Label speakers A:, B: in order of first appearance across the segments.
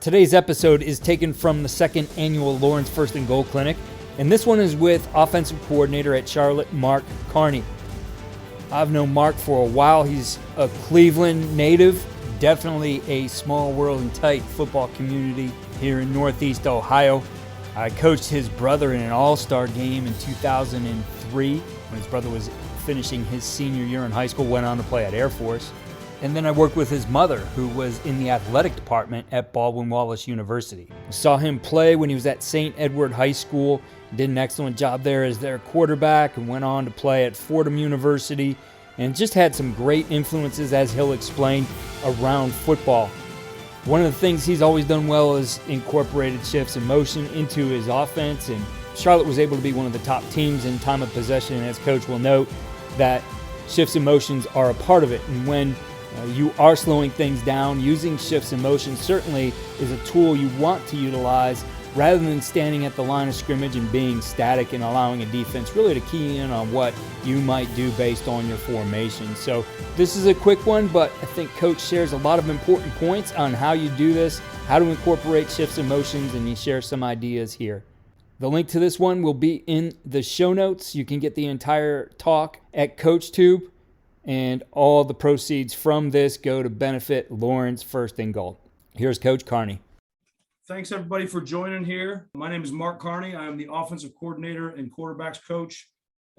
A: Today's episode is taken from the second annual Lawrence First and Goal Clinic, and this one is with offensive coordinator at Charlotte, Mark Carney. I've known Mark for a while. He's a Cleveland native, definitely a small world and tight football community here in Northeast Ohio. I coached his brother in an all-star game in 2003 when his brother was finishing his senior year in high school, went on to play at Air Force. And then I worked with his mother, who was in the athletic department at Baldwin-Wallace University. I saw him play when he was at St. Edward High School, did an excellent job there as their quarterback, and went on to play at Fordham University, and just had some great influences, as he'll explain, around football. One of the things he's always done well is incorporated shifts in motion into his offense, and Charlotte was able to be one of the top teams in time of possession, and as Coach will note, that shifts in motions are a part of it. And when you are slowing things down, using shifts in motion certainly is a tool you want to utilize rather than standing at the line of scrimmage and being static and allowing a defense really to key in on what you might do based on your formation. So this is a quick one, but I think Coach shares a lot of important points on how you do this, how to incorporate shifts and motions, and he shares some ideas here. The link to this one will be in the show notes. You can get the entire talk at CoachTube, and all the proceeds from this go to benefit Lawrence First and Goal. Here's Coach Carney.
B: Thanks, everybody, for joining here. My name is Mark Carney. I am the offensive coordinator and quarterbacks coach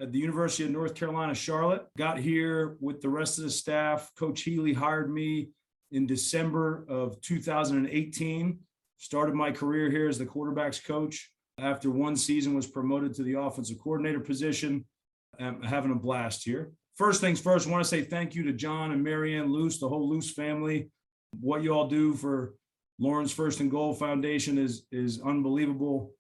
B: at the University of North Carolina, Charlotte. Got here with the rest of the staff. Coach Healy hired me in December of 2018. Started my career here as the quarterbacks coach. After one season, was promoted to the offensive coordinator position. I'm having a blast here. First things first, I want to say thank you to John and Marianne Luce, the whole Luce family. What you all do for Lawrence First and Goal Foundation is unbelievable.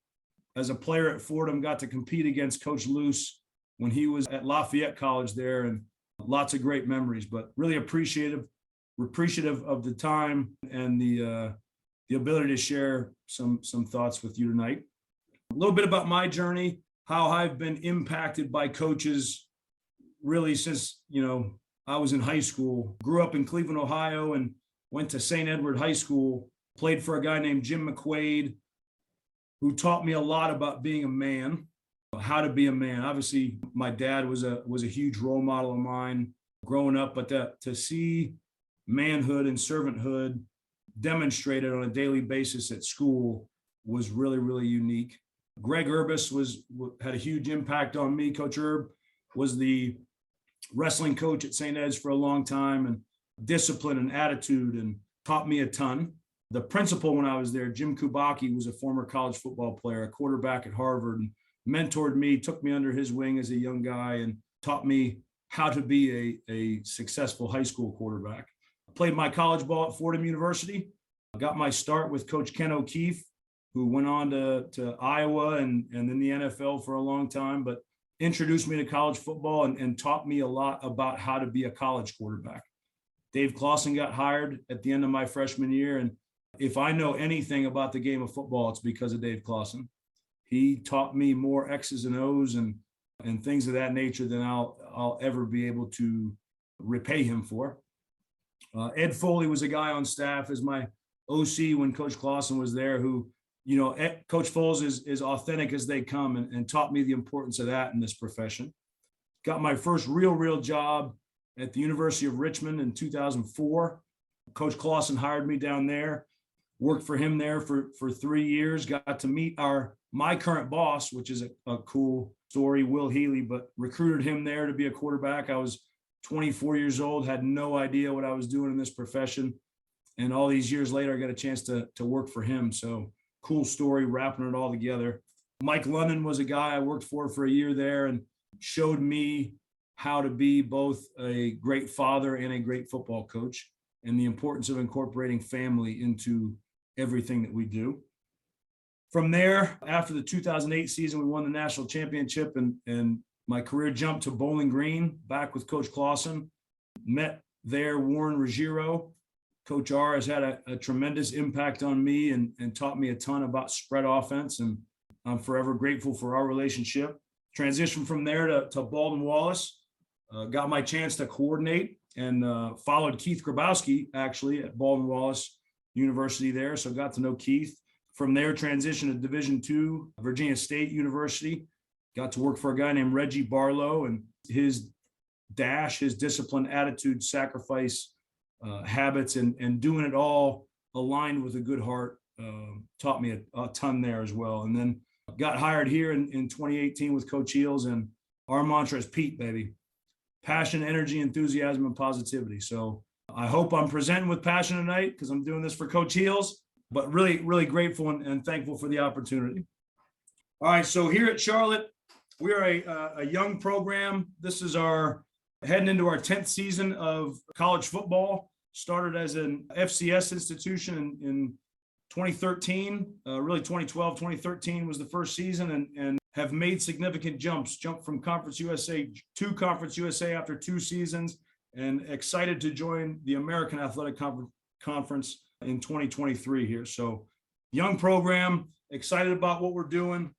B: As a player at Fordham, got to compete against Coach Luce when he was at Lafayette College there, and lots of great memories, but really appreciative of the time and the ability to share some thoughts with you tonight. A little bit about my journey, how I've been impacted by coaches really since, I was in high school. Grew up in Cleveland, Ohio, and went to St. Edward High School. Played for a guy named Jim McQuaid, who taught me a lot about being a man, how to be a man. Obviously, my dad was a huge role model of mine growing up, but to see manhood and servanthood demonstrated on a daily basis at school was really, really unique. Greg Urbis had a huge impact on me. Coach Herb was the wrestling coach at St. Ed's for a long time, and discipline and attitude, and taught me a ton. The principal when I was there, Jim Kubacki, was a former college football player, a quarterback at Harvard, and mentored me, took me under his wing as a young guy, and taught me how to be a successful high school quarterback. I played my college ball at Fordham University. I got my start with Coach Ken O'Keefe, who went on to Iowa and in the NFL for a long time, but introduced me to college football and taught me a lot about how to be a college quarterback. Dave Clawson got hired at the end of my freshman year, and if I know anything about the game of football, it's because of Dave Clawson. He taught me more X's and O's and things of that nature than I'll ever be able to repay him for. Ed Foley was a guy on staff as my OC when Coach Clawson was there, who, Coach Foles is authentic as they come, and taught me the importance of that in this profession. Got my first real job at the University of Richmond in 2004. Coach Clawson hired me down there, worked for him there for 3 years, got to meet my current boss, which is a cool story, Will Healy, but recruited him there to be a quarterback. I was 24 years old, had no idea what I was doing in this profession. And all these years later, I got a chance to work for him. So cool story, wrapping it all together. Mike London was a guy I worked for a year there, and showed me how to be both a great father and a great football coach, and the importance of incorporating family into everything that we do. From there, after the 2008 season, we won the national championship, and my career jumped to Bowling Green, back with Coach Clawson. Met there Warren Ruggiero. Coach R has had a tremendous impact on me and taught me a ton about spread offense, and I'm forever grateful for our relationship. Transitioned from there to Baldwin-Wallace. Got my chance to coordinate and followed Keith Grabowski, actually, at Baldwin-Wallace University there. So got to know Keith. From there, transitioned to Division II, Virginia State University. Got to work for a guy named Reggie Barlow, and his dash, his discipline, attitude, sacrifice, habits, and doing it all aligned with a good heart taught me a ton there as well. And then got hired here in 2018 with Coach Heels, and our mantra is Pete, baby. Passion, energy, enthusiasm, and positivity. So I hope I'm presenting with passion tonight because I'm doing this for Coach Heels, but really, really grateful and thankful for the opportunity. All right, so here at Charlotte, we are a young program. This is heading into our 10th season of college football. Started as an FCS institution in 2013, really 2012, 2013 was the first season, and have made significant jumps, jumped from Conference USA to Conference USA after 2 seasons, and excited to join the American Athletic Conference in 2023 here. So young program, excited about what we're doing.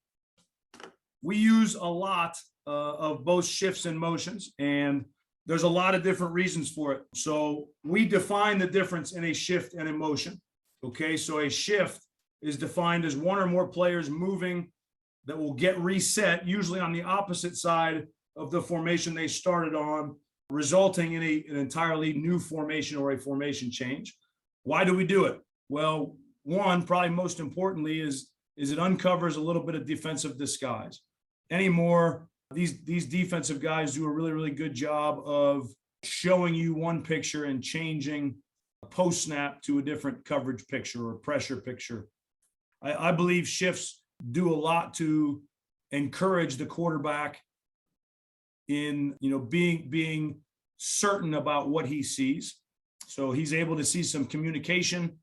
B: We use a lot of both shifts and motions, and there's a lot of different reasons for it. So we define the difference in a shift and a motion. Okay, so a shift is defined as one or more players moving that will get reset, usually on the opposite side of the formation they started on, resulting in an entirely new formation or a formation change. Why do we do it? Well, one, probably most importantly, is it uncovers a little bit of defensive disguise. Anymore, these defensive guys do a really, really good job of showing you one picture and changing post snap to a different coverage picture or pressure picture. I believe shifts do a lot to encourage the quarterback in being certain about what he sees. So he's able to see some communication,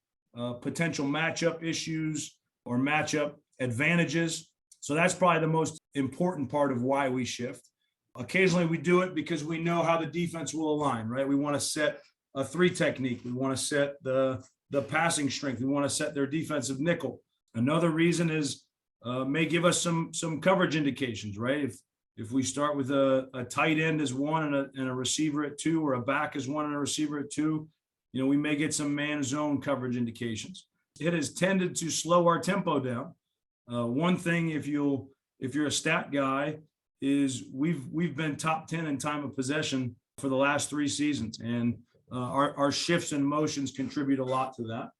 B: potential matchup issues or matchup advantages. So that's probably the most important part of why we shift. Occasionally we do it because we know how the defense will align, right? We want to set a 3 technique. We want to set the passing strength. We want to set their defensive nickel. Another reason is may give us some coverage indications, right? If we start with a tight end as 1 and a receiver at 2, or a back as 1 and a receiver at 2, we may get some man zone coverage indications. It has tended to slow our tempo down. One thing, if you're a stat guy, is we've been top 10 in time of possession for the last 3 seasons, and our shifts and motions contribute a lot to that.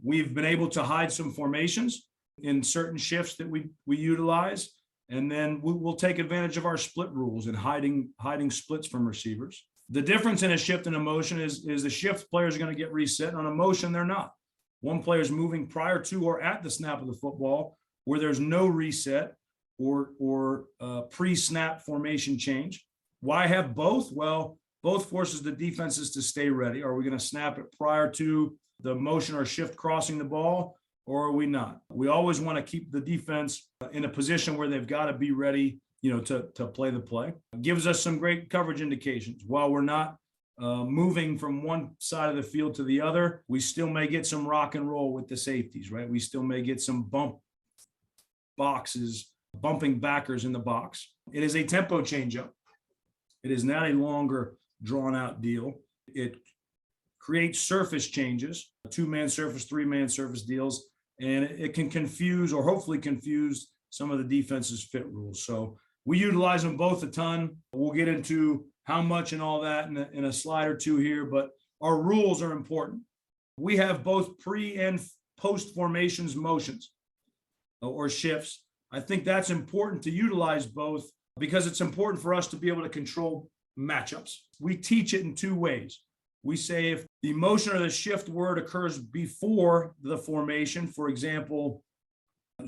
B: We've been able to hide some formations in certain shifts that we utilize, and then we'll take advantage of our split rules and hiding splits from receivers. The difference in a shift and a motion is the shift players are going to get reset. On a motion, they're not. One player is moving prior to or at the snap of the football, where there's no reset or pre-snap formation change. Why have both? Well, both forces the defenses to stay ready. Are we going to snap it prior to the motion or shift crossing the ball, or are we not? We always want to keep the defense in a position where they've got to be ready, to play the play. It gives us some great coverage indications. While we're not moving from one side of the field to the other, we still may get some rock and roll with the safeties, right? We still may get some bump boxes, bumping backers in the box. It is a tempo changeup. It is not a longer drawn out deal. It creates surface changes, 2-man surface, 3-man surface deals, and it can confuse, or hopefully confuse, some of the defense's fit rules. So we utilize them both a ton. We'll get into how much and all that in a slide or 2 here, but our rules are important. We have both pre and post formations motions or shifts. I think that's important to utilize both because it's important for us to be able to control matchups. We teach it in 2 ways. We say if the motion or the shift word occurs before the formation, for example,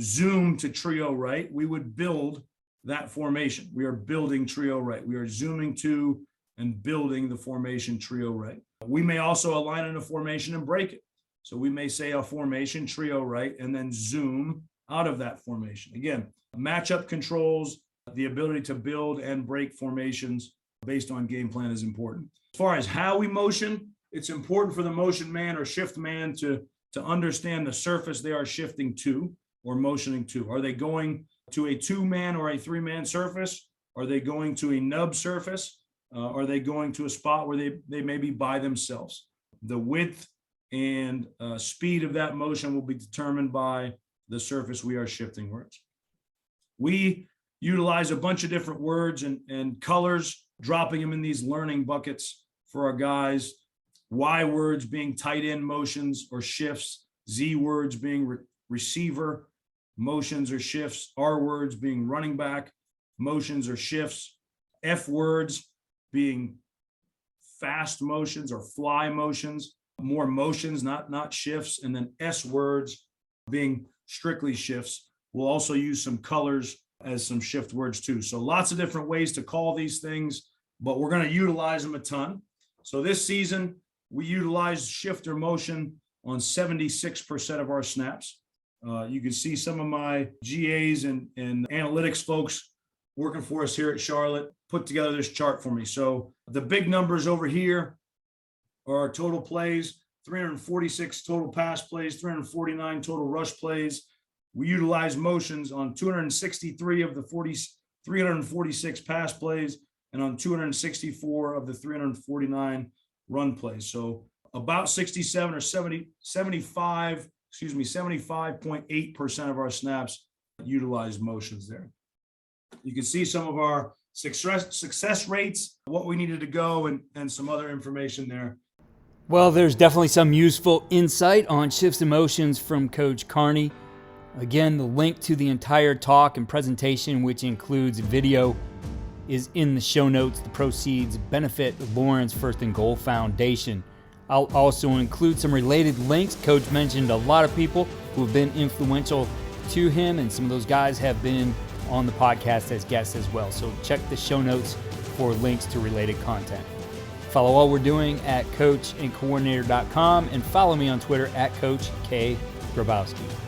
B: zoom to trio right, we would build that formation. We are building trio right. We are zooming to and building the formation trio right. We may also align in a formation and break it. So we may say a formation trio right and then zoom out of that formation. Again, matchup controls, the ability to build and break formations based on game plan is important. As far as how we motion, it's important for the motion man or shift man to understand the surface they are shifting to or motioning to. Are they going to a 2-man or a 3-man surface? Are they going to a nub surface? Are they going to a spot where they may be by themselves? The width and speed of that motion will be determined by the surface we are shifting words. We utilize a bunch of different words and colors, dropping them in these learning buckets for our guys. Y words being tight end motions or shifts, Z words being receiver motions or shifts, R words being running back motions or shifts, F words being fast motions or fly motions, more motions, not shifts, and then S words being strictly shifts. We'll also use some colors as some shift words too. So lots of different ways to call these things, but we're going to utilize them a ton. So this season, we utilize shift or motion on 76% of our snaps. You can see some of my GAs and analytics folks working for us here at Charlotte put together this chart for me. So the big numbers over here are our total plays, 346 total pass plays, 349 total rush plays. We utilize motions on 263 of the 346 pass plays and on 264 of the 349 run plays. So about 67 or 75.8% of our snaps utilize motions there. You can see some of our success rates, what we needed to go, and some other information there.
A: Well, there's definitely some useful insight on shifts and motions from Coach Carney. Again, the link to the entire talk and presentation, which includes video, is in the show notes. The proceeds benefit the Lawrence First and Goal Foundation. I'll also include some related links. Coach mentioned a lot of people who have been influential to him, and some of those guys have been on the podcast as guests as well. So check the show notes for links to related content. Follow all we're doing at coachandcoordinator.com and follow me on Twitter at Coach K. Grabowski.